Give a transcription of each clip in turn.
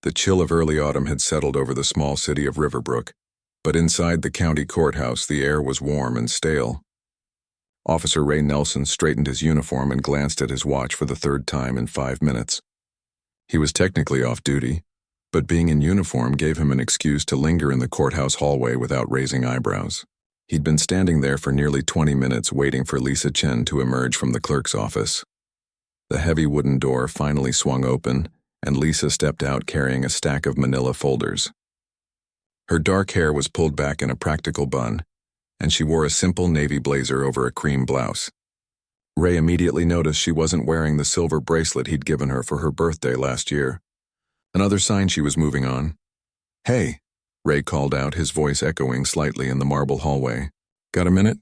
The chill of early autumn had settled over the small city of Riverbrook, but inside the county courthouse the air was warm and stale. Officer Ray Nelson straightened his uniform and glanced at his watch for the third time in 5 minutes. He was technically off duty, but being in uniform gave him an excuse to linger in the courthouse hallway without raising eyebrows. He'd been standing there for nearly 20 minutes waiting for Lisa Chen to emerge from the clerk's office. The heavy wooden door finally swung open, and Lisa stepped out carrying a stack of manila folders. Her dark hair was pulled back in a practical bun, and she wore a simple navy blazer over a cream blouse. Ray immediately noticed she wasn't wearing the silver bracelet he'd given her for her birthday last year. Another sign she was moving on. "Hey," Ray called out, his voice echoing slightly in the marble hallway. "Got a minute?"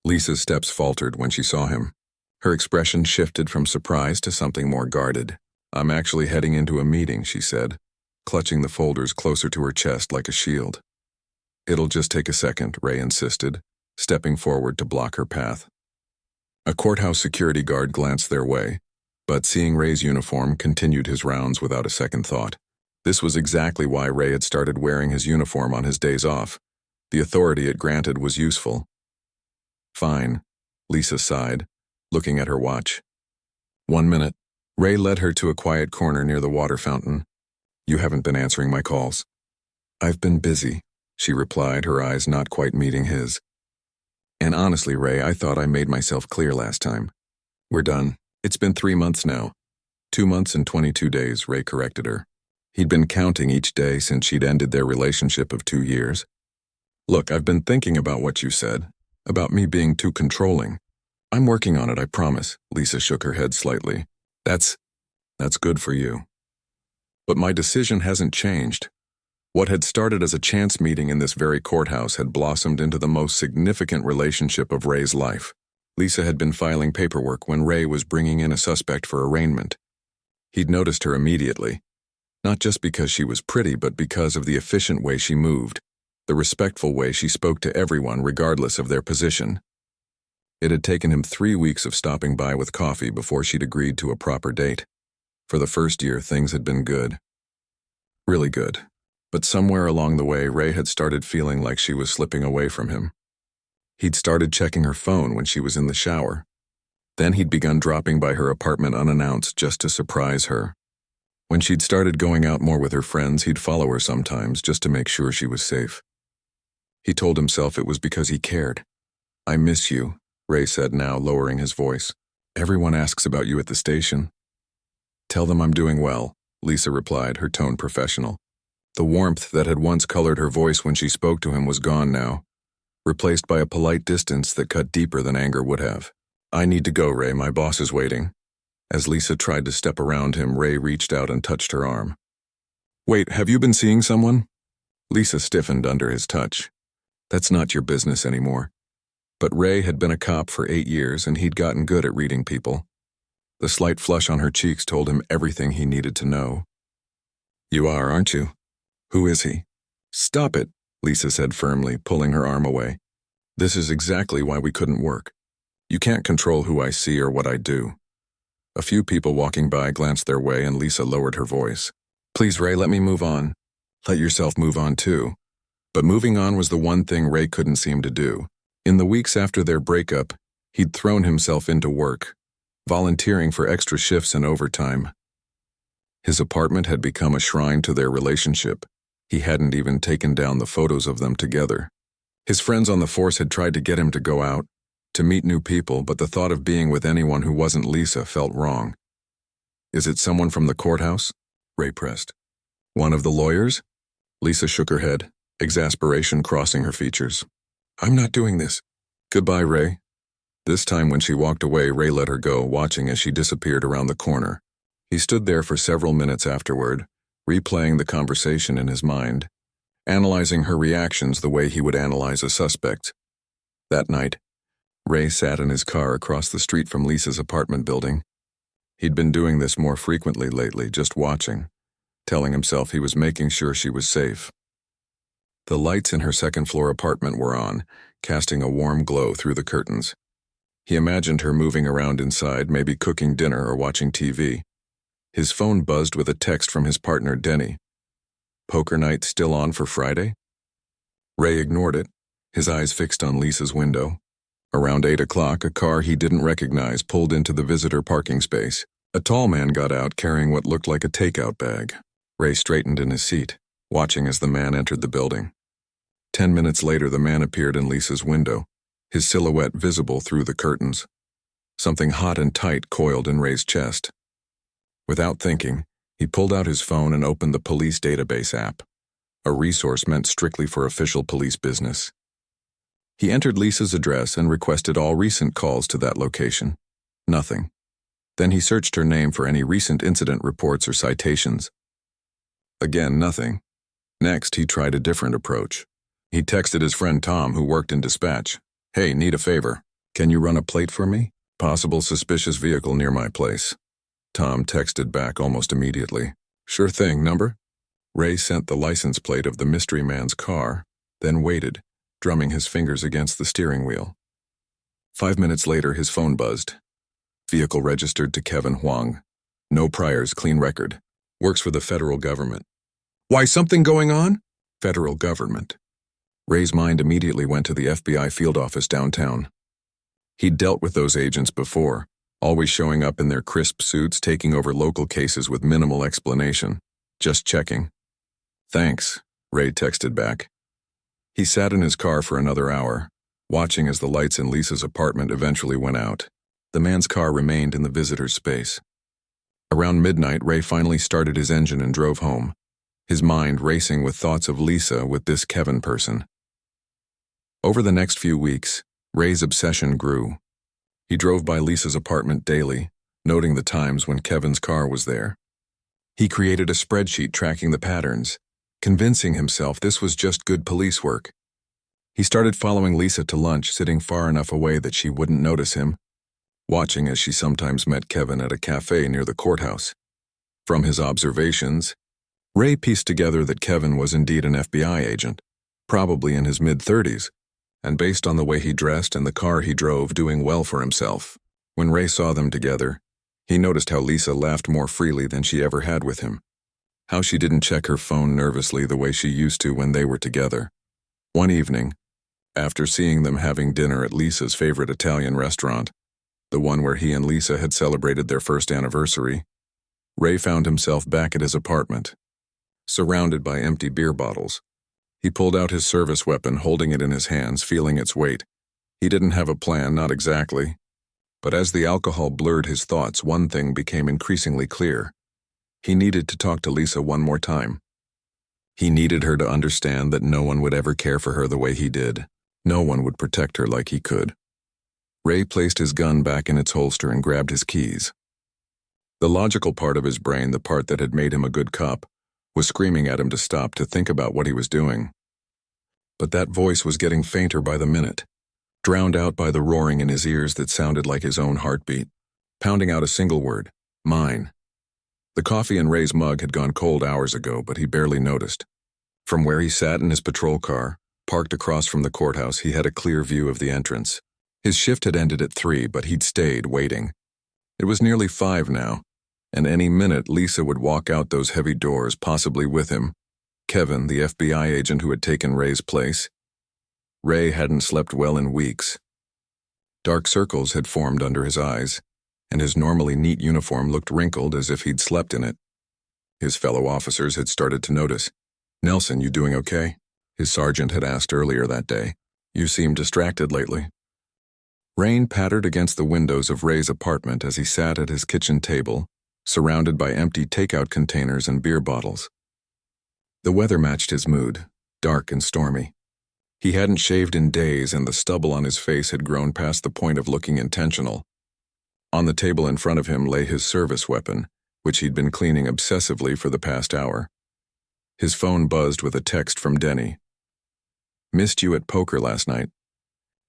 Lisa's steps faltered when she saw him. Her expression shifted from surprise to something more guarded. "I'm actually heading into a meeting," she said, clutching the folders closer to her chest like a shield. "It'll just take a second," Ray insisted, stepping forward to block her path. A courthouse security guard glanced their way, but seeing Ray's uniform, continued his rounds without a second thought. This was exactly why Ray had started wearing his uniform on his days off. The authority it granted was useful. "Fine," Lisa sighed, looking at her watch. 1 minute. Ray led her to a quiet corner near the water fountain. "You haven't been answering my calls." "I've been busy," she replied, her eyes not quite meeting his. "And honestly, Ray, I thought I made myself clear last time. We're done. It's been 3 months now." 2 months and 22 days, Ray corrected her. He'd been counting each day since she'd ended their relationship of 2 years. "Look, I've been thinking about what you said, about me being too controlling. I'm working on it, I promise." Lisa shook her head slightly. That's good for you. But my decision hasn't changed. What had started as a chance meeting in this very courthouse had blossomed into the most significant relationship of Ray's life. Lisa had been filing paperwork when Ray was bringing in a suspect for arraignment. He'd noticed her immediately, not just because she was pretty, but because of the efficient way she moved, the respectful way she spoke to everyone regardless of their position. It had taken him 3 weeks of stopping by with coffee before she'd agreed to a proper date. For the first year, things had been good. Really good. But somewhere along the way, Ray had started feeling like she was slipping away from him. He'd started checking her phone when she was in the shower. Then he'd begun dropping by her apartment unannounced just to surprise her. When she'd started going out more with her friends, he'd follow her sometimes just to make sure she was safe. He told himself it was because he cared. "I miss you," Ray said now, lowering his voice. "Everyone asks about you at the station." "Tell them I'm doing well," Lisa replied, her tone professional. The warmth that had once colored her voice when she spoke to him was gone now, replaced by a polite distance that cut deeper than anger would have. "I need to go, Ray. My boss is waiting." As Lisa tried to step around him, Ray reached out and touched her arm. "Wait, have you been seeing someone?" Lisa stiffened under his touch. "That's not your business anymore." But Ray had been a cop for 8 years, and he'd gotten good at reading people. The slight flush on her cheeks told him everything he needed to know. "You are, aren't you? Who is he?" "Stop it," Lisa said firmly, pulling her arm away. "This is exactly why we couldn't work. You can't control who I see or what I do." A few people walking by glanced their way, and Lisa lowered her voice. "Please, Ray, let me move on." "Let yourself move on, too." But moving on was the one thing Ray couldn't seem to do. In the weeks after their breakup, he'd thrown himself into work, volunteering for extra shifts and overtime. His apartment had become a shrine to their relationship. He hadn't even taken down the photos of them together. His friends on the force had tried to get him to go out, to meet new people, but the thought of being with anyone who wasn't Lisa felt wrong. "Is it someone from the courthouse?" Ray pressed. "One of the lawyers?" Lisa shook her head, exasperation crossing her features. "I'm not doing this." "Goodbye, Ray." This time when she walked away, Ray let her go, watching as she disappeared around the corner. He stood there for several minutes afterward, replaying the conversation in his mind, analyzing her reactions the way he would analyze a suspect. That night, Ray sat in his car across the street from Lisa's apartment building. He'd been doing this more frequently lately, just watching, telling himself he was making sure she was safe. The lights in her second-floor apartment were on, casting a warm glow through the curtains. He imagined her moving around inside, maybe cooking dinner or watching TV. His phone buzzed with a text from his partner, Denny, Poker night still on for Friday? Ray ignored it, his eyes fixed on Lisa's window. Around 8 o'clock, a car he didn't recognize pulled into the visitor parking space. A tall man got out carrying what looked like a takeout bag. Ray straightened in his seat, watching as the man entered the building. 10 minutes later, the man appeared in Lisa's window, his silhouette visible through the curtains. Something hot and tight coiled in Ray's chest. Without thinking, he pulled out his phone and opened the police database app, a resource meant strictly for official police business. He entered Lisa's address and requested all recent calls to that location. Nothing. Then he searched her name for any recent incident reports or citations. Again, nothing. Next, he tried a different approach. He texted his friend Tom, who worked in dispatch. "Hey, need a favor. Can you run a plate for me? Possible suspicious vehicle near my place." Tom texted back almost immediately. "Sure thing, number?" Ray sent the license plate of the mystery man's car, then waited, drumming his fingers against the steering wheel. 5 minutes later, his phone buzzed. Vehicle registered to Kevin Huang. No priors, clean record. Works for the federal government. Why, something going on? Federal government. Ray's mind immediately went to the FBI field office downtown. He'd dealt with those agents before, always showing up in their crisp suits, taking over local cases with minimal explanation. Just checking. Thanks, Ray texted back. He sat in his car for another hour, watching as the lights in Lisa's apartment eventually went out. The man's car remained in the visitor's space. Around midnight, Ray finally started his engine and drove home, his mind racing with thoughts of Lisa with this Kevin person. Over the next few weeks, Ray's obsession grew. He drove by Lisa's apartment daily, noting the times when Kevin's car was there. He created a spreadsheet tracking the patterns, convincing himself this was just good police work. He started following Lisa to lunch, sitting far enough away that she wouldn't notice him, watching as she sometimes met Kevin at a cafe near the courthouse. From his observations, Ray pieced together that Kevin was indeed an FBI agent, probably in his mid-30s, and based on the way he dressed and the car he drove, doing well for himself. When Ray saw them together, he noticed how Lisa laughed more freely than she ever had with him, how she didn't check her phone nervously the way she used to when they were together. One evening, after seeing them having dinner at Lisa's favorite Italian restaurant, the one where he and Lisa had celebrated their first anniversary, Ray found himself back at his apartment, surrounded by empty beer bottles. He pulled out his service weapon, holding it in his hands, feeling its weight. He didn't have a plan, not exactly. But as the alcohol blurred his thoughts, one thing became increasingly clear. He needed to talk to Lisa one more time. He needed her to understand that no one would ever care for her the way he did. No one would protect her like he could. Ray placed his gun back in its holster and grabbed his keys. The logical part of his brain, the part that had made him a good cop, was screaming at him to stop, to think about what he was doing. But that voice was getting fainter by the minute, drowned out by the roaring in his ears that sounded like his own heartbeat, pounding out a single word: mine. The coffee in Ray's mug had gone cold hours ago, but he barely noticed. From where he sat in his patrol car, parked across from the courthouse, he had a clear view of the entrance. His shift had ended at 3, but he'd stayed, waiting. It was nearly 5 now, and any minute Lisa would walk out those heavy doors, possibly with him, Kevin, the FBI agent who had taken Ray's place. Ray hadn't slept well in weeks. Dark circles had formed under his eyes, and his normally neat uniform looked wrinkled as if he'd slept in it. His fellow officers had started to notice. "Nelson, you doing okay?" his sergeant had asked earlier that day. "You seem distracted lately." Rain pattered against the windows of Ray's apartment as he sat at his kitchen table, surrounded by empty takeout containers and beer bottles. The weather matched his mood, dark and stormy. He hadn't shaved in days, and the stubble on his face had grown past the point of looking intentional. On the table in front of him lay his service weapon, which he'd been cleaning obsessively for the past hour. His phone buzzed with a text from Denny. "Missed you at poker last night.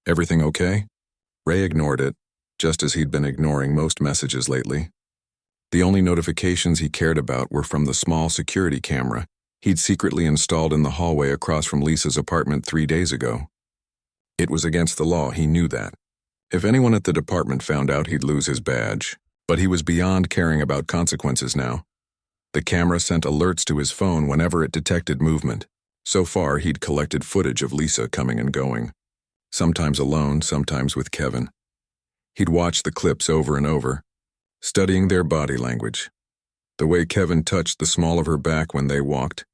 Everything okay?" Ray ignored it, just as he'd been ignoring most messages lately. The only notifications he cared about were from the small security camera he'd secretly installed in the hallway across from Lisa's apartment 3 days ago. It was against the law, he knew that. If anyone at the department found out, he'd lose his badge, but he was beyond caring about consequences now. The camera sent alerts to his phone whenever it detected movement. So far, he'd collected footage of Lisa coming and going, sometimes alone, sometimes with Kevin. He'd watched the clips over and over, studying their body language. The way Kevin touched the small of her back when they walked,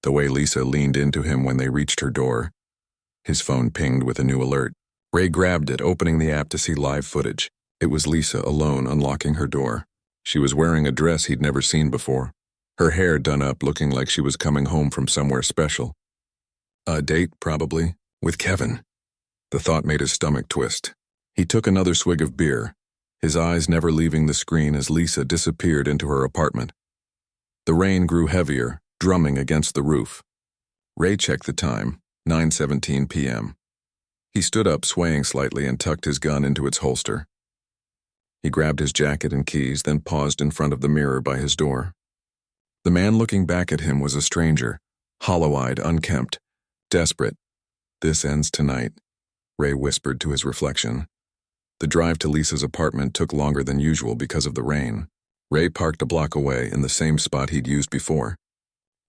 the way Lisa leaned into him when they reached her door. His phone pinged with a new alert. Ray grabbed it, opening the app to see live footage. It was Lisa alone unlocking her door. She was wearing a dress he'd never seen before, her hair done up, looking like she was coming home from somewhere special. A date, probably, with Kevin. The thought made his stomach twist. He took another swig of beer, his eyes never leaving the screen as Lisa disappeared into her apartment. The rain grew heavier, drumming against the roof. Ray checked the time, 9:17 p.m. He stood up, swaying slightly, and tucked his gun into its holster. He grabbed his jacket and keys, then paused in front of the mirror by his door. The man looking back at him was a stranger, hollow-eyed, unkempt, desperate. "This ends tonight," Ray whispered to his reflection. The drive to Lisa's apartment took longer than usual because of the rain. Ray parked a block away in the same spot he'd used before.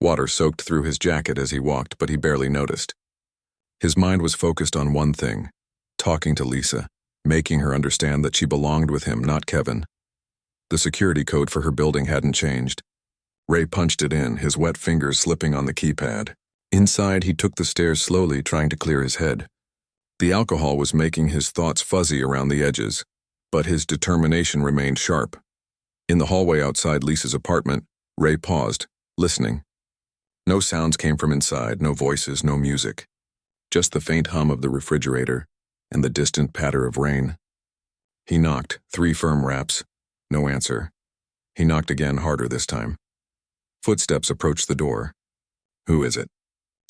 Water soaked through his jacket as he walked, but he barely noticed. His mind was focused on one thing: talking to Lisa, making her understand that she belonged with him, not Kevin. The security code for her building hadn't changed. Ray punched it in, his wet fingers slipping on the keypad. Inside, he took the stairs slowly, trying to clear his head. The alcohol was making his thoughts fuzzy around the edges, but his determination remained sharp. In the hallway outside Lisa's apartment, Ray paused, listening. No sounds came from inside, no voices, no music. Just the faint hum of the refrigerator and the distant patter of rain. He knocked, 3 firm raps. No answer. He knocked again, harder this time. Footsteps approached the door. "Who is it?"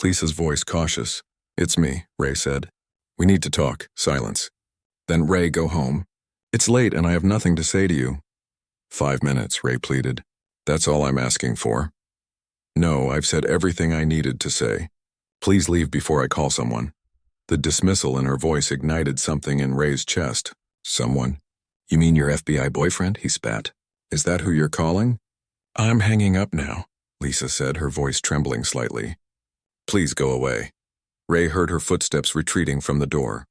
Lisa's voice cautious. "It's me," Ray said. "We need to talk." Silence. Then, "Ray, go home. It's late and I have nothing to say to you." 5 minutes, Ray pleaded. "That's all I'm asking for." "No, I've said everything I needed to say. Please leave before I call someone." The dismissal in her voice ignited something in Ray's chest. "Someone? You mean your FBI boyfriend?" he spat. "Is that who you're calling?" "I'm hanging up now," Lisa said, her voice trembling slightly. "Please go away." Ray heard her footsteps retreating from the door.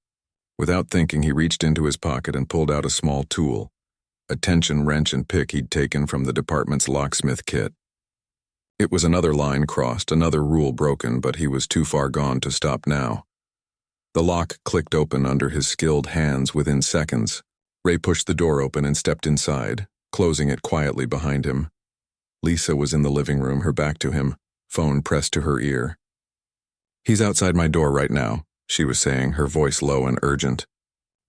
Without thinking, he reached into his pocket and pulled out a small tool, a tension wrench and pick he'd taken from the department's locksmith kit. It was another line crossed, another rule broken, but he was too far gone to stop now. The lock clicked open under his skilled hands within seconds. Ray pushed the door open and stepped inside, closing it quietly behind him. Lisa was in the living room, her back to him, phone pressed to her ear. "He's outside my door right now," she was saying, her voice low and urgent.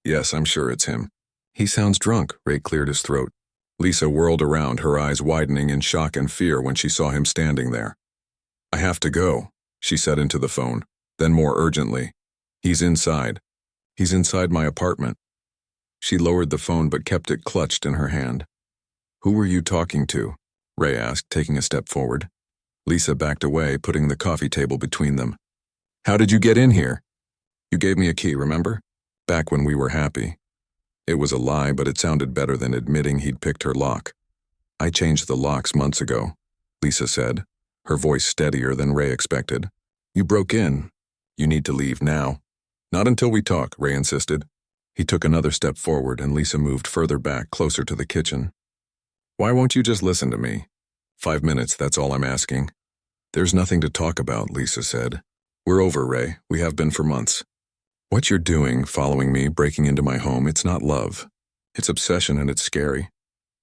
"Yes, I'm sure it's him." "He sounds drunk," Ray cleared his throat. Lisa whirled around, her eyes widening in shock and fear when she saw him standing there. "I have to go," she said into the phone, then more urgently. "He's inside. He's inside my apartment." She lowered the phone but kept it clutched in her hand. "Who were you talking to?" Ray asked, taking a step forward. Lisa backed away, putting the coffee table between them. "How did you get in here?" "You gave me a key, remember? Back when we were happy." It was a lie, but it sounded better than admitting he'd picked her lock. "I changed the locks months ago," Lisa said, her voice steadier than Ray expected. "You broke in. You need to leave now." "Not until we talk," Ray insisted. He took another step forward, and Lisa moved further back, closer to the kitchen. "Why won't you just listen to me? 5 minutes, that's all I'm asking." "There's nothing to talk about," Lisa said. "We're over, Ray. We have been for months. What you're doing, following me, breaking into my home, it's not love. It's obsession, and it's scary."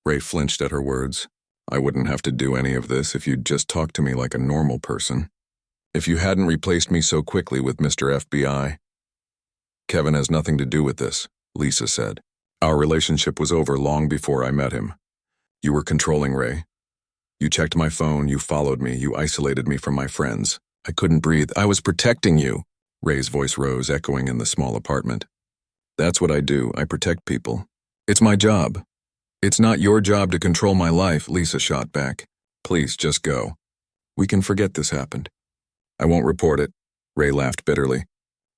Ray flinched at her words. "I wouldn't have to do any of this if you'd just talk to me like a normal person. If you hadn't replaced me so quickly with Mr. FBI." "Kevin has nothing to do with this," Lisa said. "Our relationship was over long before I met him. You were controlling, Ray. You checked my phone, you followed me, you isolated me from my friends. I couldn't breathe. I was protecting you." Ray's voice rose, echoing in the small apartment. "That's what I do. I protect people. It's my job." "It's not your job to control my life," Lisa shot back. "Please, just go. We can forget this happened." "I won't report it," Ray laughed bitterly.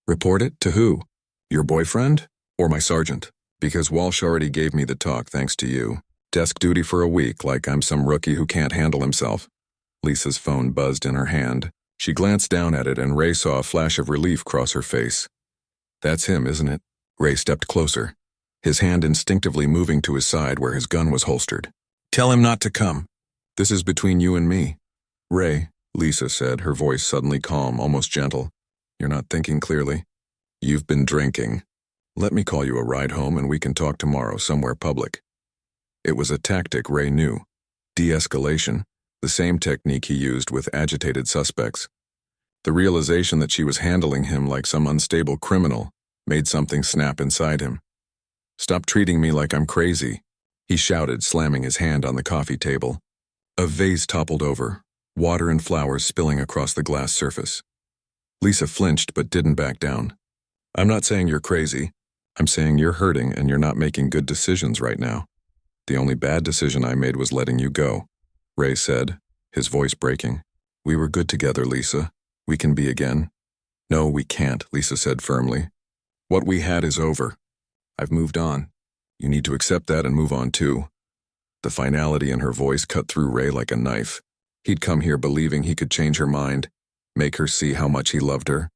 "Report it? To who? Your boyfriend? Or my sergeant? Because Walsh already gave me the talk thanks to you." Desk duty for a week, like I'm some rookie who can't handle himself. Lisa's phone buzzed in her hand. She glanced down at it and Ray saw a flash of relief cross her face. That's him, isn't it? Ray stepped closer, his hand instinctively moving to his side where his gun was holstered. Tell him not to come. This is between you and me. Ray, Lisa said, her voice suddenly calm, almost gentle. You're not thinking clearly. You've been drinking. Let me call you a ride home and we can talk tomorrow somewhere public. It was a tactic Ray knew. De-escalation, the same technique he used with agitated suspects. The realization that she was handling him like some unstable criminal made something snap inside him. Stop treating me like I'm crazy, he shouted, slamming his hand on the coffee table. A vase toppled over, water and flowers spilling across the glass surface. Lisa flinched but didn't back down. I'm not saying you're crazy. I'm saying you're hurting and you're not making good decisions right now. The only bad decision I made was letting you go, Ray said, his voice breaking. We were good together, Lisa. We can be again. No, we can't, Lisa said firmly. What we had is over. I've moved on. You need to accept that and move on too. The finality in her voice cut through Ray like a knife. He'd come here believing he could change her mind, make her see how much he loved her.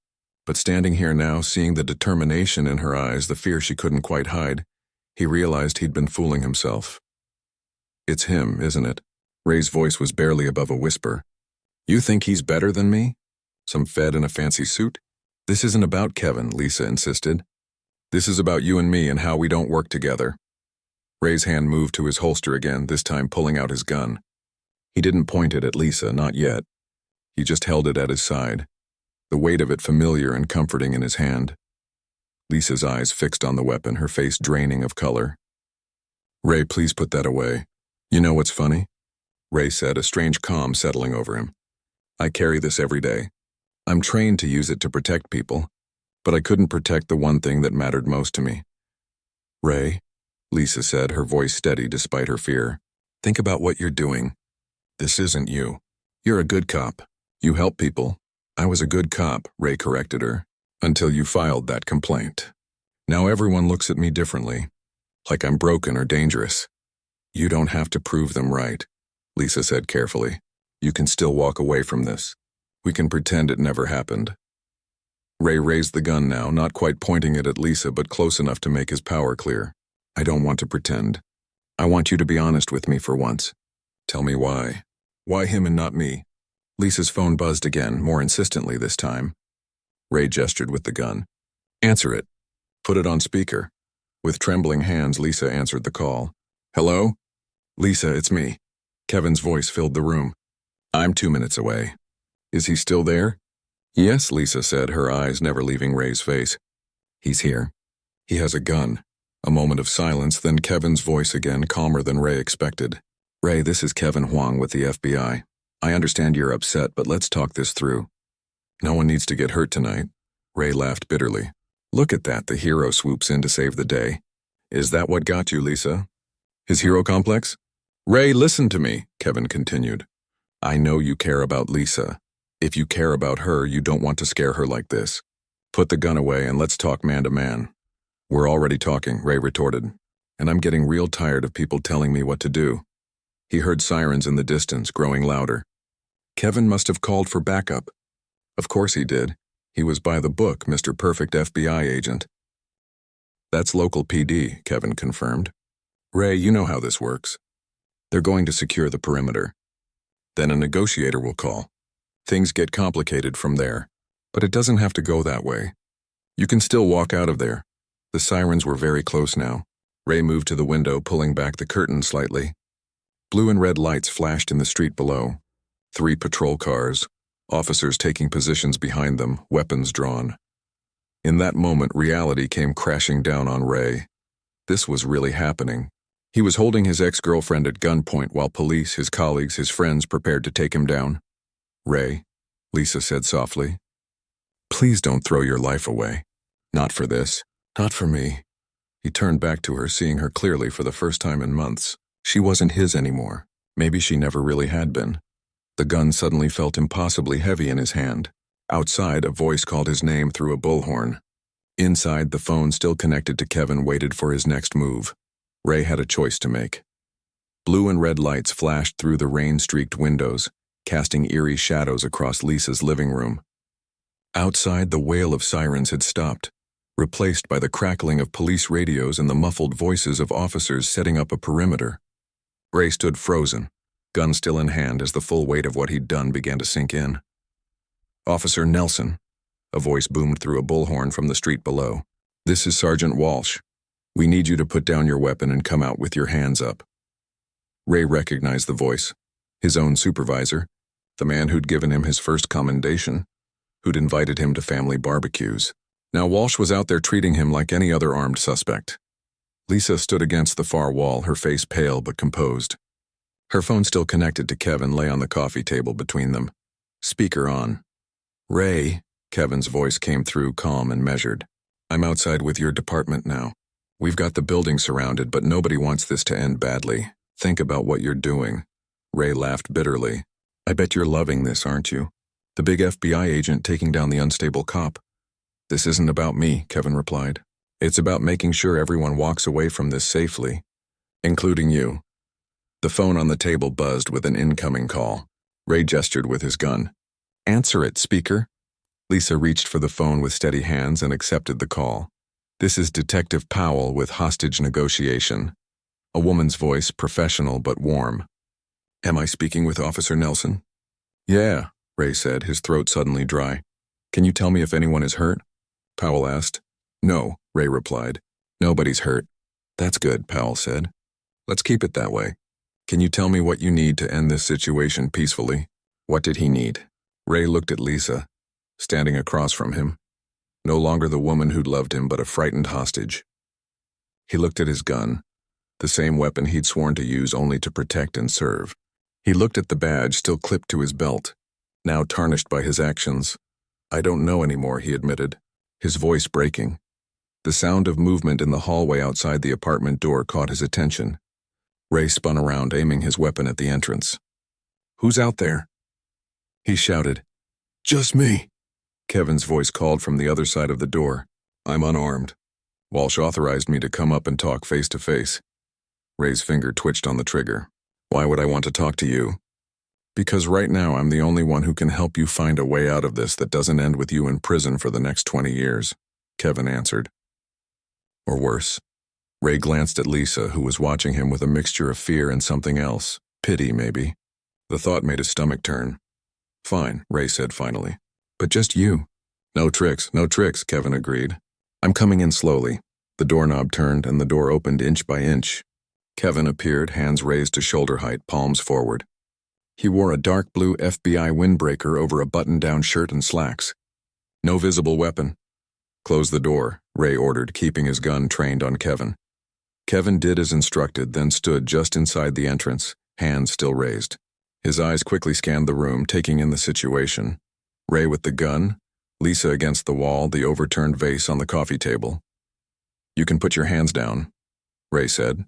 But standing here now, seeing the determination in her eyes, the fear she couldn't quite hide, he realized he'd been fooling himself. It's him, isn't it? Ray's voice was barely above a whisper. You think he's better than me? Some fed in a fancy suit? This isn't about Kevin, Lisa insisted. This is about you and me and how we don't work together. Ray's hand moved to his holster again, this time pulling out his gun. He didn't point it at Lisa, not yet. He just held it at his side, the weight of it familiar and comforting in his hand. Lisa's eyes fixed on the weapon, her face draining of color. Ray, please put that away. You know what's funny? Ray said, a strange calm settling over him. I carry this every day. I'm trained to use it to protect people, but I couldn't protect the one thing that mattered most to me. Ray, Lisa said, her voice steady despite her fear. Think about what you're doing. This isn't you. You're a good cop. You help people. I was a good cop, Ray corrected her, until you filed that complaint. Now everyone looks at me differently, like I'm broken or dangerous. You don't have to prove them right, Lisa said carefully. You can still walk away from this. We can pretend it never happened. Ray raised the gun now, not quite pointing it at Lisa, but close enough to make his power clear. I don't want to pretend. I want you to be honest with me for once. Tell me why. Why him and not me? Lisa's phone buzzed again, more insistently this time. Ray gestured with the gun. Answer it. Put it on speaker. With trembling hands, Lisa answered the call. Hello? Lisa, it's me. Kevin's voice filled the room. I'm 2 minutes away. Is he still there? Yes, Lisa said, her eyes never leaving Ray's face. He's here. He has a gun. A moment of silence, then Kevin's voice again, calmer than Ray expected. Ray, this is Kevin Huang with the FBI. I understand you're upset, but let's talk this through. No one needs to get hurt tonight. Ray laughed bitterly. Look at that, the hero swoops in to save the day. Is that what got you, Lisa? His hero complex? Ray, listen to me, Kevin continued. I know you care about Lisa. If you care about her, you don't want to scare her like this. Put the gun away and let's talk man to man. We're already talking, Ray retorted, and I'm getting real tired of people telling me what to do. He heard sirens in the distance, growing louder. Kevin must have called for backup. Of course he did. He was by the book, Mr. Perfect FBI agent. That's local PD, Kevin confirmed. Ray, you know how this works. They're going to secure the perimeter. Then a negotiator will call. Things get complicated from there, but it doesn't have to go that way. You can still walk out of there. The sirens were very close now. Ray moved to the window, pulling back the curtain slightly. Blue and red lights flashed in the street below. 3 patrol cars, officers taking positions behind them, weapons drawn. In that moment, reality came crashing down on Ray. This was really happening. He was holding his ex-girlfriend at gunpoint while police, his colleagues, his friends prepared to take him down. Ray, Lisa said softly, please don't throw your life away. Not for this. Not for me. He turned back to her, seeing her clearly for the first time in months. She wasn't his anymore. Maybe she never really had been. The gun suddenly felt impossibly heavy in his hand. Outside, a voice called his name through a bullhorn. Inside, the phone still connected to Kevin waited for his next move. Ray had a choice to make. Blue and red lights flashed through the rain-streaked windows, casting eerie shadows across Lisa's living room. Outside, the wail of sirens had stopped, replaced by the crackling of police radios and the muffled voices of officers setting up a perimeter. Ray stood frozen, gun still in hand as the full weight of what he'd done began to sink in. "Officer Nelson," a voice boomed through a bullhorn from the street below. "This is Sergeant Walsh. We need you to put down your weapon and come out with your hands up." Ray recognized the voice, his own supervisor, the man who'd given him his first commendation, who'd invited him to family barbecues. Now Walsh was out there treating him like any other armed suspect. Lisa stood against the far wall, her face pale but composed. Her phone still connected to Kevin lay on the coffee table between them. Speaker on. "Ray," Kevin's voice came through calm and measured. "I'm outside with your department now. We've got the building surrounded, but nobody wants this to end badly. Think about what you're doing." Ray laughed bitterly. "I bet you're loving this, aren't you? The big FBI agent taking down the unstable cop." "This isn't about me," Kevin replied. "It's about making sure everyone walks away from this safely, including you." The phone on the table buzzed with an incoming call. Ray gestured with his gun. "Answer it, speaker." Lisa reached for the phone with steady hands and accepted the call. "This is Detective Powell with hostage negotiation." A woman's voice, professional but warm. "Am I speaking with Officer Nelson?" "Yeah," Ray said, his throat suddenly dry. "Can you tell me if anyone is hurt?" Powell asked. "No," Ray replied. "Nobody's hurt." "That's good," Powell said. "Let's keep it that way. Can you tell me what you need to end this situation peacefully?" What did he need? Ray looked at Lisa, standing across from him, no longer the woman who'd loved him but a frightened hostage. He looked at his gun, the same weapon he'd sworn to use only to protect and serve. He looked at the badge still clipped to his belt, now tarnished by his actions. "I don't know anymore," he admitted, his voice breaking. The sound of movement in the hallway outside the apartment door caught his attention. Ray spun around, aiming his weapon at the entrance. "Who's out there?" he shouted. "Just me," Kevin's voice called from the other side of the door. "I'm unarmed. Walsh authorized me to come up and talk face to face." Ray's finger twitched on the trigger. "Why would I want to talk to you?" "Because right now I'm the only one who can help you find a way out of this that doesn't end with you in prison for the next 20 years, Kevin answered. "Or worse." Ray glanced at Lisa, who was watching him with a mixture of fear and something else. Pity, maybe. The thought made his stomach turn. "Fine," Ray said finally. "But just you." No tricks, Kevin agreed. "I'm coming in slowly." The doorknob turned and the door opened inch by inch. Kevin appeared, hands raised to shoulder height, palms forward. He wore a dark blue FBI windbreaker over a button-down shirt and slacks. "No visible weapon." "Close the door," Ray ordered, keeping his gun trained on Kevin. Kevin did as instructed, then stood just inside the entrance, hands still raised. His eyes quickly scanned the room, taking in the situation. Ray with the gun, Lisa against the wall, the overturned vase on the coffee table. "You can put your hands down," Ray said.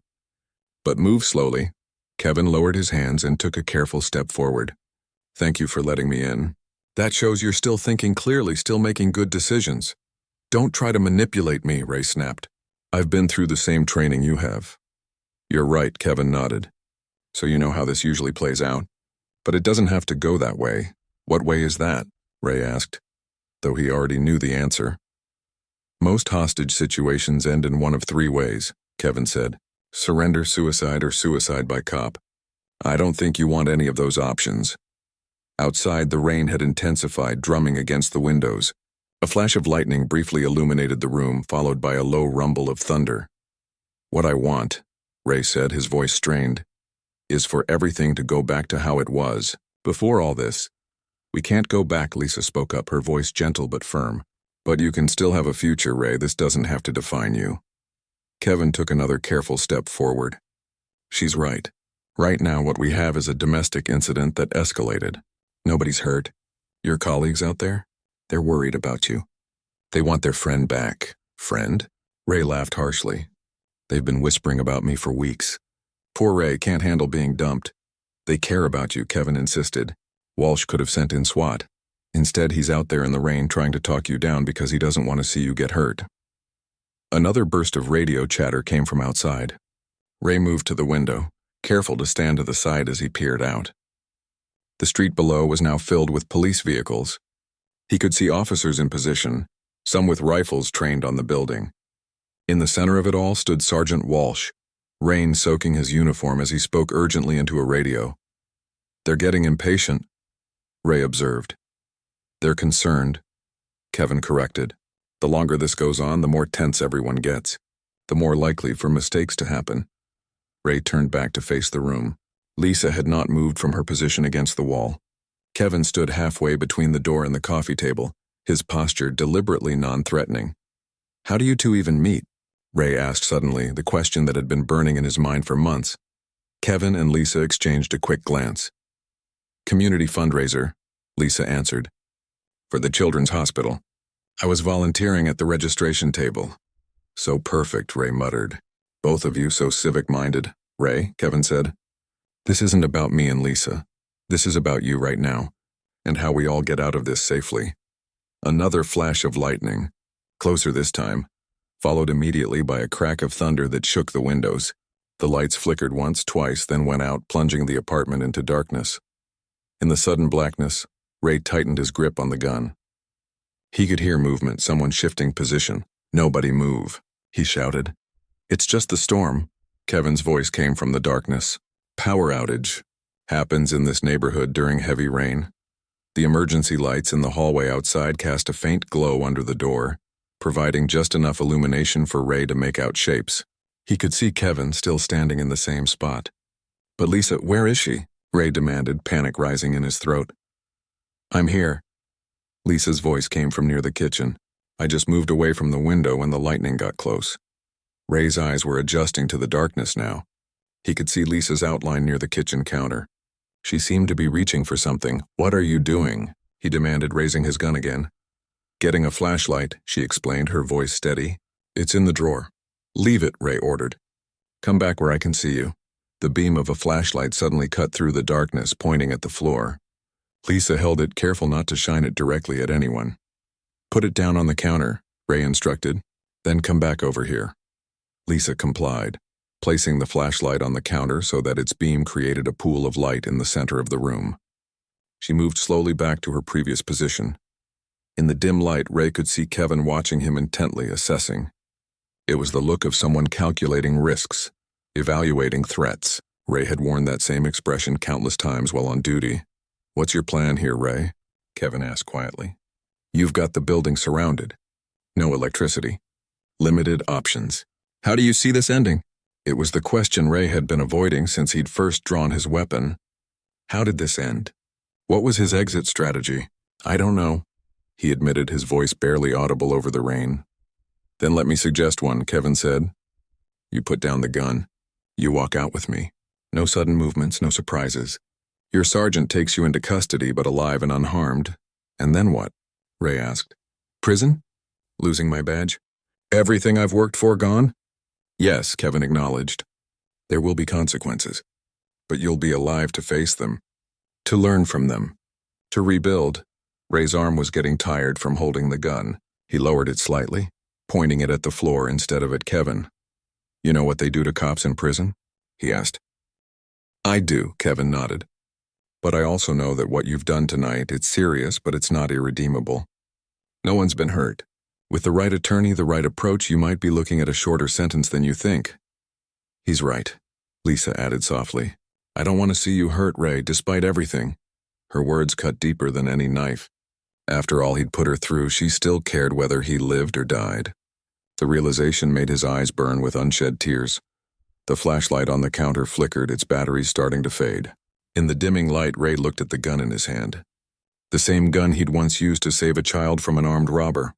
"But move slowly." Kevin lowered his hands and took a careful step forward. "Thank you for letting me in. That shows you're still thinking clearly, still making good decisions." "Don't try to manipulate me," Ray snapped. "I've been through the same training you have." "You're right," Kevin nodded. "So you know how this usually plays out. But it doesn't have to go that way." "What way is that?" Ray asked, though he already knew the answer. "Most hostage situations end in one of three ways," Kevin said. "Surrender, suicide, or suicide by cop. I don't think you want any of those options." Outside, the rain had intensified, drumming against the windows. A flash of lightning briefly illuminated the room, followed by a low rumble of thunder. "What I want," Ray said, his voice strained, "is for everything to go back to how it was, before all this." "We can't go back," Lisa spoke up, her voice gentle but firm. "But you can still have a future, Ray. This doesn't have to define you." Kevin took another careful step forward. "She's right. Right now what we have is a domestic incident that escalated. Nobody's hurt. Your colleagues out there? They're worried about you. They want their friend back." "Friend?" Ray laughed harshly. "They've been whispering about me for weeks. Poor Ray can't handle being dumped." "They care about you," Kevin insisted. "Walsh could have sent in SWAT. Instead, he's out there in the rain trying to talk you down because he doesn't want to see you get hurt." Another burst of radio chatter came from outside. Ray moved to the window, careful to stand to the side as he peered out. The street below was now filled with police vehicles. He could see officers in position, some with rifles trained on the building. In the center of it all stood Sergeant Walsh, rain soaking his uniform as he spoke urgently into a radio. "They're getting impatient," Ray observed. "They're concerned," Kevin corrected. "The longer this goes on, the more tense everyone gets, the more likely for mistakes to happen." Ray turned back to face the room. Lisa had not moved from her position against the wall. Kevin stood halfway between the door and the coffee table, his posture deliberately non-threatening. "How do you two even meet?" Ray asked suddenly, the question that had been burning in his mind for months. Kevin and Lisa exchanged a quick glance. "Community fundraiser," Lisa answered. "For the Children's Hospital. I was volunteering at the registration table." "So perfect," Ray muttered. "Both of you so civic-minded." "Ray," Kevin said, "this isn't about me and Lisa. This is about you right now, and how we all get out of this safely." Another flash of lightning, closer this time, followed immediately by a crack of thunder that shook the windows. The lights flickered once, twice, then went out, plunging the apartment into darkness. In the sudden blackness, Ray tightened his grip on the gun. He could hear movement, someone shifting position. "Nobody move," he shouted. "It's just the storm," Kevin's voice came from the darkness. "Power outage. Happens in this neighborhood during heavy rain." The emergency lights in the hallway outside cast a faint glow under the door, providing just enough illumination for Ray to make out shapes. He could see Kevin still standing in the same spot. "But Lisa, where is she?" Ray demanded, panic rising in his throat. "I'm here." Lisa's voice came from near the kitchen. "I just moved away from the window when the lightning got close." Ray's eyes were adjusting to the darkness now. He could see Lisa's outline near the kitchen counter. She seemed to be reaching for something. "What are you doing?" he demanded, raising his gun again. "Getting a flashlight," she explained, her voice steady. "It's in the drawer." "Leave it," Ray ordered. "Come back where I can see you." The beam of a flashlight suddenly cut through the darkness, pointing at the floor. Lisa held it, careful not to shine it directly at anyone. "Put it down on the counter," Ray instructed. "Then come back over here." Lisa complied, placing the flashlight on the counter so that its beam created a pool of light in the center of the room. She moved slowly back to her previous position. In the dim light, Ray could see Kevin watching him intently, assessing. It was the look of someone calculating risks, evaluating threats. Ray had worn that same expression countless times while on duty. "What's your plan here, Ray?" Kevin asked quietly. "You've got the building surrounded. No electricity. Limited options. How do you see this ending?" It was the question Ray had been avoiding since he'd first drawn his weapon. How did this end? What was his exit strategy? "I don't know," he admitted, his voice barely audible over the rain. "Then let me suggest one," Kevin said. "You put down the gun. You walk out with me. No sudden movements, no surprises. Your sergeant takes you into custody but alive and unharmed. And then what?" Ray asked. "Prison? Losing my badge? Everything I've worked for gone?" "Yes," Kevin acknowledged. "There will be consequences. But you'll be alive to face them. To learn from them. To rebuild." Ray's arm was getting tired from holding the gun. He lowered it slightly, pointing it at the floor instead of at Kevin. "You know what they do to cops in prison?" he asked. "I do," Kevin nodded. "But I also know that what you've done tonight, it's serious, but it's not irredeemable. No one's been hurt. With the right attorney, the right approach, you might be looking at a shorter sentence than you think." "He's right," Lisa added softly. "I don't want to see you hurt, Ray, despite everything." Her words cut deeper than any knife. After all he'd put her through, she still cared whether he lived or died. The realization made his eyes burn with unshed tears. The flashlight on the counter flickered, its batteries starting to fade. In the dimming light, Ray looked at the gun in his hand. The same gun he'd once used to save a child from an armed robber.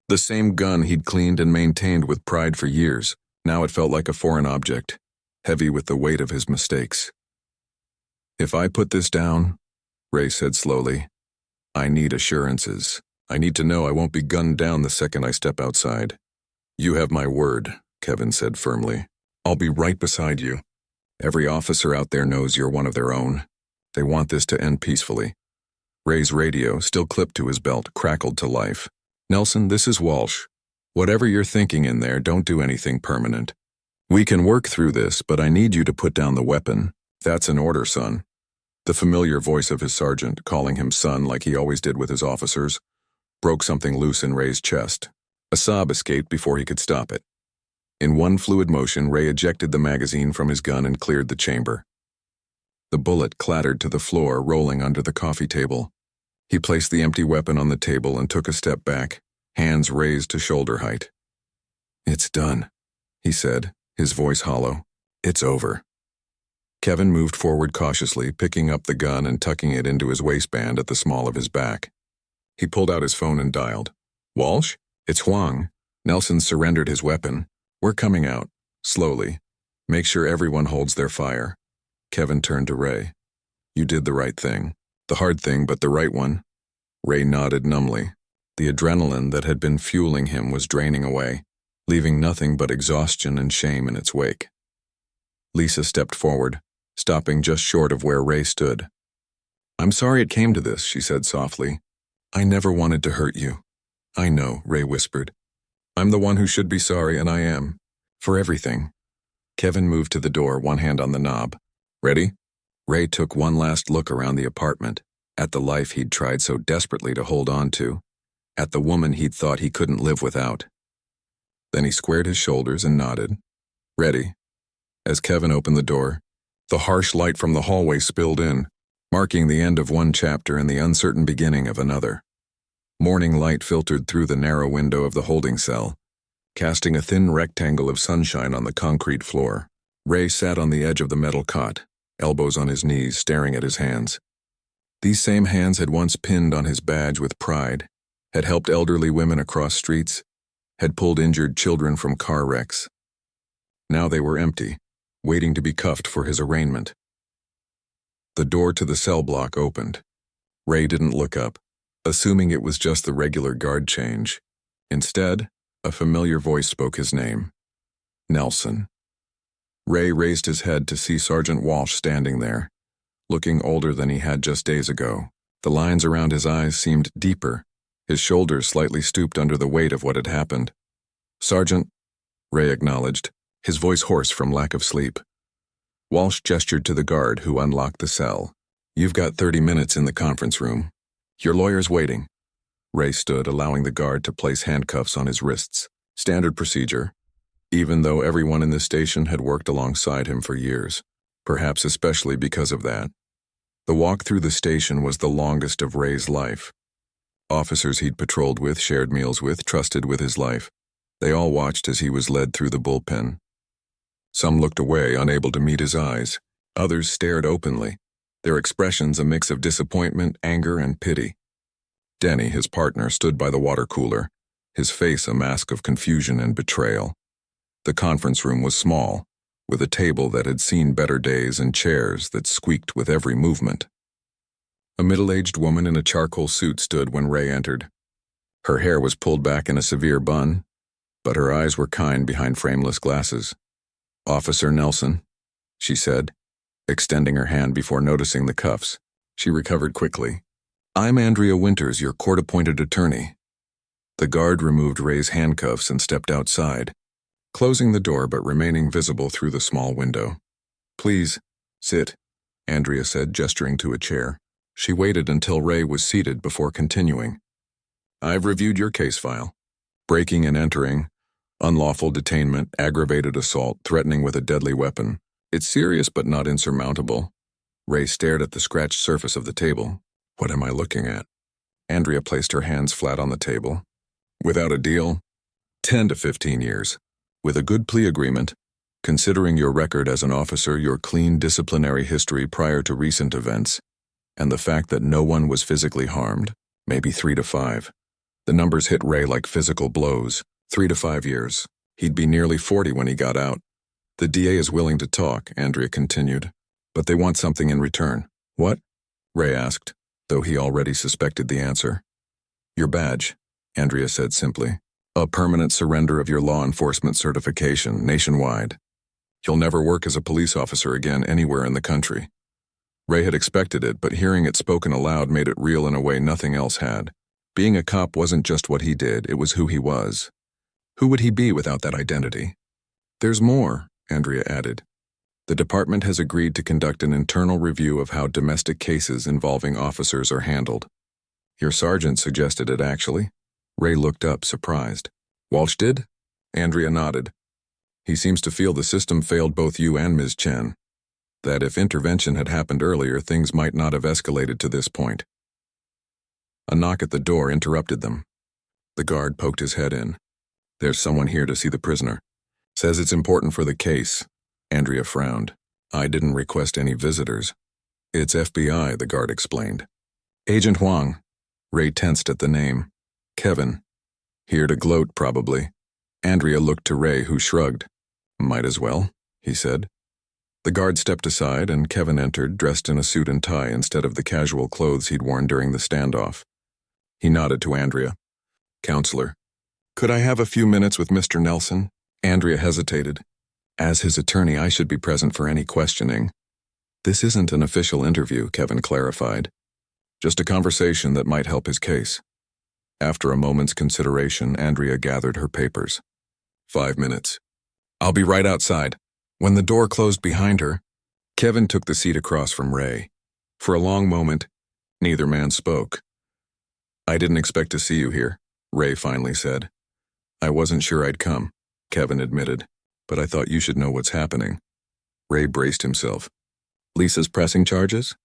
The same gun he'd cleaned and maintained with pride for years. Now it felt like a foreign object, heavy with the weight of his mistakes. "If I put this down," Ray said slowly, "I need assurances. I need to know I won't be gunned down the second I step outside." "You have my word," Kevin said firmly. "I'll be right beside you. Every officer out there knows you're one of their own. They want this to end peacefully." Ray's radio, still clipped to his belt, crackled to life. "Nelson, this is Walsh. Whatever you're thinking in there, don't do anything permanent. We can work through this, but I need you to put down the weapon. That's an order, son. The familiar voice of his sergeant, calling him son like he always did with his officers, broke something loose in Ray's chest. A sob escaped before he could stop it. In one fluid motion, Ray ejected the magazine from his gun and cleared the chamber. The bullet clattered to the floor, rolling under the coffee table. He placed the empty weapon on the table and took a step back, hands raised to shoulder height. "It's done," he said, his voice hollow. "It's over." Kevin moved forward cautiously, picking up the gun and tucking it into his waistband at the small of his back. He pulled out his phone and dialed. "Walsh? It's Huang." Nelson surrendered his weapon. "We're coming out. Slowly. Make sure everyone holds their fire." Kevin turned to Ray. "You did the right thing. The hard thing, but the right one." Ray nodded numbly. The adrenaline that had been fueling him was draining away, leaving nothing but exhaustion and shame in its wake. Lisa stepped forward, stopping just short of where Ray stood. "I'm sorry it came to this," she said softly. "I never wanted to hurt you." "I know," Ray whispered. "I'm the one who should be sorry, and I am. For everything." Kevin moved to the door, one hand on the knob. "Ready?" Ray took one last look around the apartment, at the life he'd tried so desperately to hold on to, at the woman he'd thought he couldn't live without. Then he squared his shoulders and nodded. "Ready." As Kevin opened the door, the harsh light from the hallway spilled in, marking the end of one chapter and the uncertain beginning of another. Morning light filtered through the narrow window of the holding cell, casting a thin rectangle of sunshine on the concrete floor. Ray sat on the edge of the metal cot, elbows on his knees, staring at his hands. These same hands had once pinned on his badge with pride, had helped elderly women across streets, had pulled injured children from car wrecks. Now they were empty, waiting to be cuffed for his arraignment. The door to the cell block opened. Ray didn't look up, assuming it was just the regular guard change. Instead, a familiar voice spoke his name. "Nelson." Ray raised his head to see Sergeant Walsh standing there, looking older than he had just days ago. The lines around his eyes seemed deeper, his shoulders slightly stooped under the weight of what had happened. "Sergeant," Ray acknowledged, his voice hoarse from lack of sleep. Walsh gestured to the guard who unlocked the cell. "You've got 30 minutes in the conference room. Your lawyer's waiting." Ray stood, allowing the guard to place handcuffs on his wrists. Standard procedure, even though everyone in the station had worked alongside him for years, perhaps especially because of that. The walk through the station was the longest of Ray's life. Officers he'd patrolled with, shared meals with, trusted with his life. They all watched as he was led through the bullpen. Some looked away, unable to meet his eyes. Others stared openly, their expressions a mix of disappointment, anger, and pity. Denny, his partner, stood by the water cooler, his face a mask of confusion and betrayal. The conference room was small, with a table that had seen better days and chairs that squeaked with every movement. A middle-aged woman in a charcoal suit stood when Ray entered. Her hair was pulled back in a severe bun, but her eyes were kind behind frameless glasses. "Officer Nelson," she said, extending her hand before noticing the cuffs. She recovered quickly. "I'm Andrea Winters, your court-appointed attorney." The guard removed Ray's handcuffs and stepped outside, closing the door but remaining visible through the small window. "Please, sit," Andrea said, gesturing to a chair. She waited until Ray was seated before continuing. "I've reviewed your case file. Breaking and entering, unlawful detainment, aggravated assault, threatening with a deadly weapon. It's serious but not insurmountable." Ray stared at the scratched surface of the table. "What am I looking at?" Andrea placed her hands flat on the table. "Without a deal, 10 to 15 years. With a good plea agreement, considering your record as an officer, your clean disciplinary history prior to recent events, and the fact that no one was physically harmed, maybe 3 to 5. The numbers hit Ray like physical blows. 3 to 5 years. He'd be nearly 40 when he got out. "The DA is willing to talk," Andrea continued, "but they want something in return." "What?" Ray asked, though he already suspected the answer. "Your badge," Andrea said simply. "A permanent surrender of your law enforcement certification nationwide. You'll never work as a police officer again anywhere in the country." Ray had expected it, but hearing it spoken aloud made it real in a way nothing else had. Being a cop wasn't just what he did, it was who he was. Who would he be without that identity? "There's more," Andrea added. The department has agreed to conduct an internal review of how domestic cases involving officers are handled. Your sergeant suggested it, actually. Ray looked up, surprised. Walsh did? Andrea nodded. He seems to feel the system failed both you and Ms. Chen. That if intervention had happened earlier, things might not have escalated to this point. A knock at the door interrupted them. The guard poked his head in. There's someone here to see the prisoner. Says it's important for the case. Andrea frowned. I didn't request any visitors. It's FBI, the guard explained. Agent Huang. Ray tensed at the name. Kevin. Here to gloat, probably. Andrea looked to Ray, who shrugged. Might as well, he said. The guard stepped aside, and Kevin entered, dressed in a suit and tie instead of the casual clothes he'd worn during the standoff. He nodded to Andrea. Counselor. Could I have a few minutes with Mr. Nelson? Andrea hesitated. As his attorney, I should be present for any questioning. This isn't an official interview, Kevin clarified. Just a conversation that might help his case. After a moment's consideration, Andrea gathered her papers. 5 minutes. I'll be right outside. When the door closed behind her, Kevin took the seat across from Ray. For a long moment, neither man spoke. I didn't expect to see you here, Ray finally said. I wasn't sure I'd come, Kevin admitted, but I thought you should know what's happening. Ray braced himself. Lisa's pressing charges?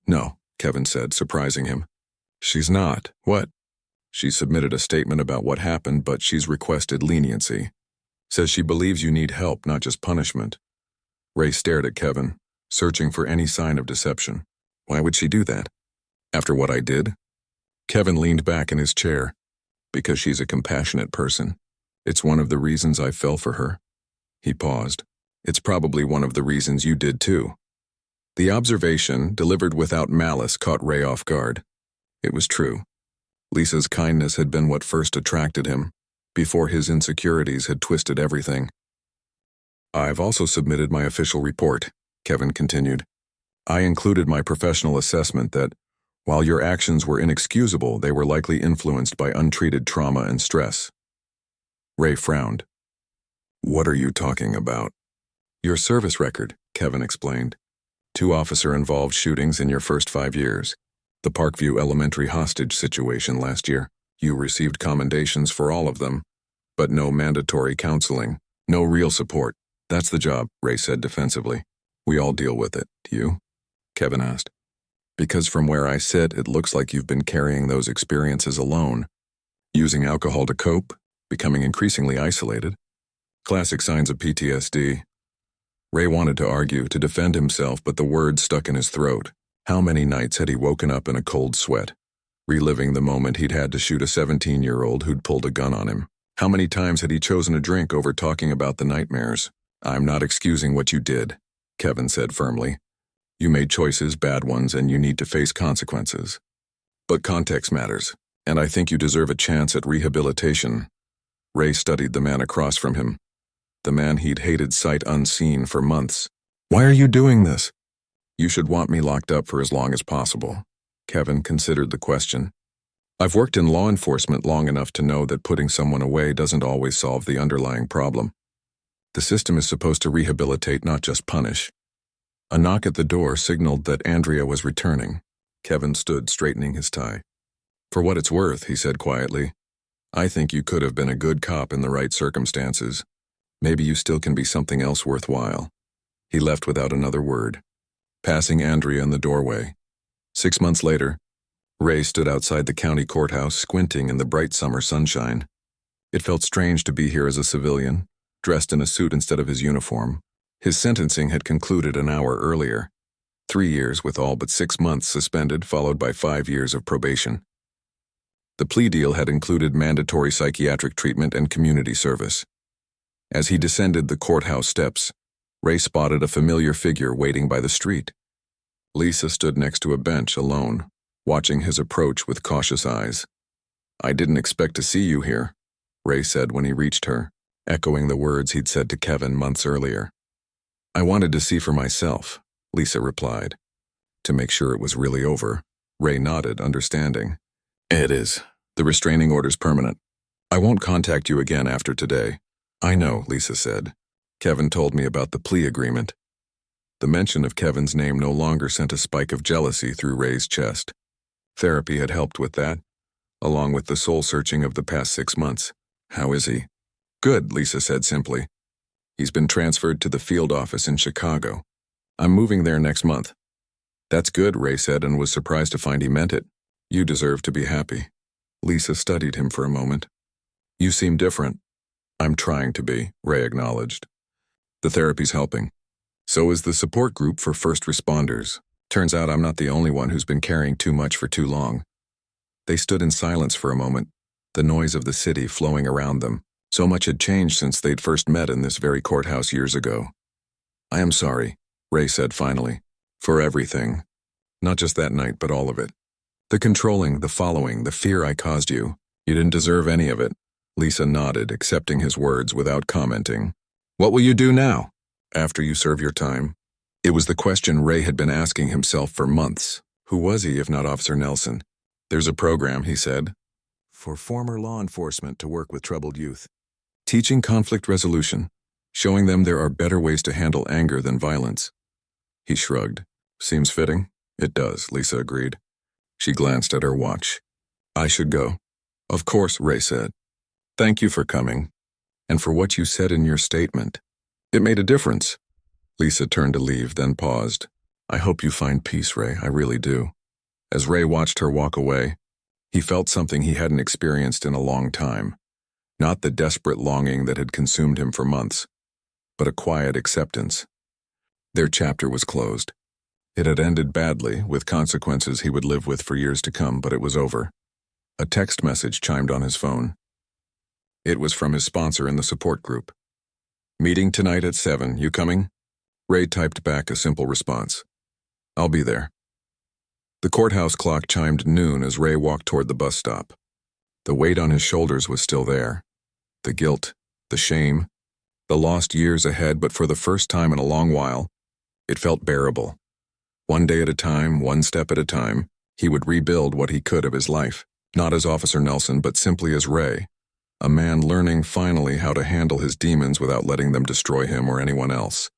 No, Kevin said, surprising him. She's not. What? She submitted a statement about what happened, but she's requested leniency. Says she believes you need help, not just punishment. Ray stared at Kevin, searching for any sign of deception. Why would she do that? After what I did? Kevin leaned back in his chair. Because she's a compassionate person. It's one of the reasons I fell for her. He paused. It's probably one of the reasons you did too. The observation, delivered without malice, caught Ray off guard. It was true. Lisa's kindness had been what first attracted him, before his insecurities had twisted everything. I've also submitted my official report, Kevin continued. I included my professional assessment that, while your actions were inexcusable, they were likely influenced by untreated trauma and stress. Ray frowned. What are you talking about? Your service record, Kevin explained. 2 officer-involved shootings in your first 5 years. The Parkview Elementary hostage situation last year. You received commendations for all of them, but no mandatory counseling, no real support. That's the job, Ray said defensively. We all deal with it. You? Kevin asked. Because from where I sit, it looks like you've been carrying those experiences alone. Using alcohol to cope, becoming increasingly isolated. Classic signs of PTSD. Ray wanted to argue, to defend himself, but the words stuck in his throat. How many nights had he woken up in a cold sweat, reliving the moment he'd had to shoot a 17-year-old who'd pulled a gun on him? How many times had he chosen a drink over talking about the nightmares? I'm not excusing what you did, Kevin said firmly. You made choices, bad ones, and you need to face consequences. But context matters, and I think you deserve a chance at rehabilitation. Ray studied the man across from him, the man he'd hated sight unseen for months. Why are you doing this? You should want me locked up for as long as possible. Kevin considered the question. I've worked in law enforcement long enough to know that putting someone away doesn't always solve the underlying problem. The system is supposed to rehabilitate, not just punish. A knock at the door signaled that Andrea was returning. Kevin stood, straightening his tie. For what it's worth, he said quietly, I think you could have been a good cop in the right circumstances. Maybe you still can be something else worthwhile. He left without another word, passing Andrea in the doorway. 6 months later, Ray stood outside the county courthouse, squinting in the bright summer sunshine. It felt strange to be here as a civilian, dressed in a suit instead of his uniform. His sentencing had concluded an hour earlier. 3 years with all but 6 months suspended, followed by 5 years of probation. The plea deal had included mandatory psychiatric treatment and community service. As he descended the courthouse steps, Ray spotted a familiar figure waiting by the street. Lisa stood next to a bench alone, watching his approach with cautious eyes. I didn't expect to see you here, Ray said when he reached her, echoing the words he'd said to Kevin months earlier. I wanted to see for myself, Lisa replied. To make sure it was really over, Ray nodded, understanding. It is. The restraining order's permanent. I won't contact you again after today. I know, Lisa said. Kevin told me about the plea agreement. The mention of Kevin's name no longer sent a spike of jealousy through Ray's chest. Therapy had helped with that, along with the soul-searching of the past 6 months. How is he? Good, Lisa said simply. He's been transferred to the field office in Chicago. I'm moving there next month. That's good, Ray said, and was surprised to find he meant it. You deserve to be happy. Lisa studied him for a moment. You seem different. I'm trying to be, Ray acknowledged. The therapy's helping. So is the support group for first responders. Turns out I'm not the only one who's been carrying too much for too long. They stood in silence for a moment, the noise of the city flowing around them. So much had changed since they'd first met in this very courthouse years ago. I am sorry, Ray said finally, for everything. Not just that night, but all of it. The controlling, the following, the fear I caused you. You didn't deserve any of it. Lisa nodded, accepting his words without commenting. What will you do now, after you serve your time? It was the question Ray had been asking himself for months. Who was he, if not Officer Nelson? There's a program, he said, for former law enforcement to work with troubled youth. Teaching conflict resolution, showing them there are better ways to handle anger than violence. He shrugged. Seems fitting. It does, Lisa agreed. She glanced at her watch. I should go. Of course, Ray said. Thank you for coming, and for what you said in your statement. It made a difference. Lisa turned to leave, then paused. I hope you find peace, Ray, I really do. As Ray watched her walk away, he felt something he hadn't experienced in a long time. Not the desperate longing that had consumed him for months, but a quiet acceptance. Their chapter was closed. It had ended badly, with consequences he would live with for years to come, but it was over. A text message chimed on his phone. It was from his sponsor in the support group. Meeting tonight at 7, you coming? Ray typed back a simple response. I'll be there. The courthouse clock chimed noon as Ray walked toward the bus stop. The weight on his shoulders was still there. The guilt, the shame, the lost years ahead, but for the first time in a long while, it felt bearable. One day at a time, one step at a time, he would rebuild what he could of his life, not as Officer Nelson, but simply as Ray, a man learning finally how to handle his demons without letting them destroy him or anyone else.